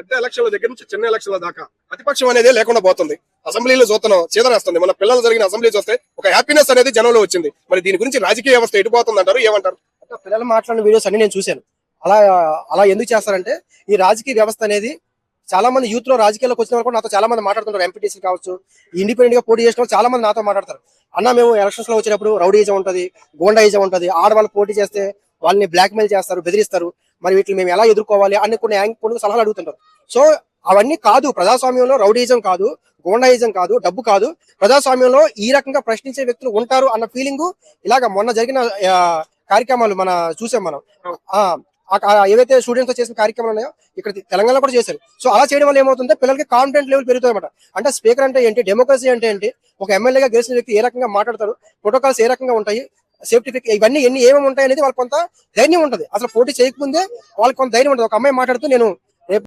పెద్ద ఎలక్షన్ల దగ్గర నుంచి చిన్న ఎలక్షన్ల దాకా ప్రతిపక్షం అనేది లేకుండా పోతుంది. అసెంబ్లీలో చూస్తున్నాం చీదరేస్తుంది. మన పిల్లలు జరిగిన అసెంబ్లీ చూస్తే ఒక హ్యాపీనెస్ అనేది జనంలో వచ్చింది. మరి దీని గురించి రాజకీయ వ్యవస్థ ఎటుపోతుంది అంటారు, ఏమంటారు? పిల్లలు మాట్లాడిన వీడియోస్ అన్ని నేను చూశాను. అలా అలా ఎందుకు చేస్తారంటే ఈ రాజకీయ వ్యవస్థ అనేది చాలా మంది యూత్ లో రాజకీయాలకు వచ్చిన వాళ్ళు నాతో చాలా మంది మాట్లాడుతుంటారు. ఎంపీటీసీ కావచ్చు, ఇండిపెండెంట్ గా పోటీ చేసిన వాళ్ళు చాలా మంది నాతో మాట్లాడతారు. అన్న మేము ఎలక్షన్స్ లో వచ్చినప్పుడు రౌడీజం ఉంటది, గోండాయిజం ఉంటది, ఆడవాళ్ళు పోటీ చేస్తే వాళ్ళని బ్లాక్ మెయిల్ చేస్తారు, బెదిరిస్తారు, మరి వీటిని మేము ఎలా ఎదుర్కోవాలి అని కొన్ని సలహాలు అడుగుతుంటారు. సో అవన్నీ కాదు, ప్రజాస్వామ్యంలో రౌడీజం కాదు, గోండాయిజం కాదు, డబ్బు కాదు, ప్రజాస్వామ్యంలో ఈ రకంగా ప్రశ్నించే వ్యక్తులు ఉంటారు అన్న ఫీలింగ్ ఇలాగ మొన్న జరిగిన కార్యక్రమాలు చూసాం మనం. ఏవైతే స్టూడెంట్స్ తో చేసిన కార్యక్రమాలు ఉన్నాయో ఇక్కడ తెలంగాణలో కూడా చేశారు. సో అలా చేయడం వల్ల ఏమవుతుంటే పిల్లలకి కాన్ఫిడెంట్ లెవెల్ పెరుగుతాయి అన్నమాట. అంటే స్పీకర్ అంటే ఏంటి, డెమోక్రసీ అంటే ఏంటి, ఒక ఎమ్మెల్యేగా గెలిచిన వ్యక్తి ఏ రకంగా మాట్లాడతారు, ప్రోటోకాల్స్ ఏ రకంగా ఉంటాయి, సేఫ్టీ ఇవన్నీ ఏమేమి ఉంటాయి అనేది వాళ్ళకి కొంత ధైర్యం ఉంటుంది. అసలు పోటీ చేయకముందే వాళ్ళకి కొంత ధైర్యం ఉంటుంది. ఒక అమ్మాయి మాట్లాడుతూ నేను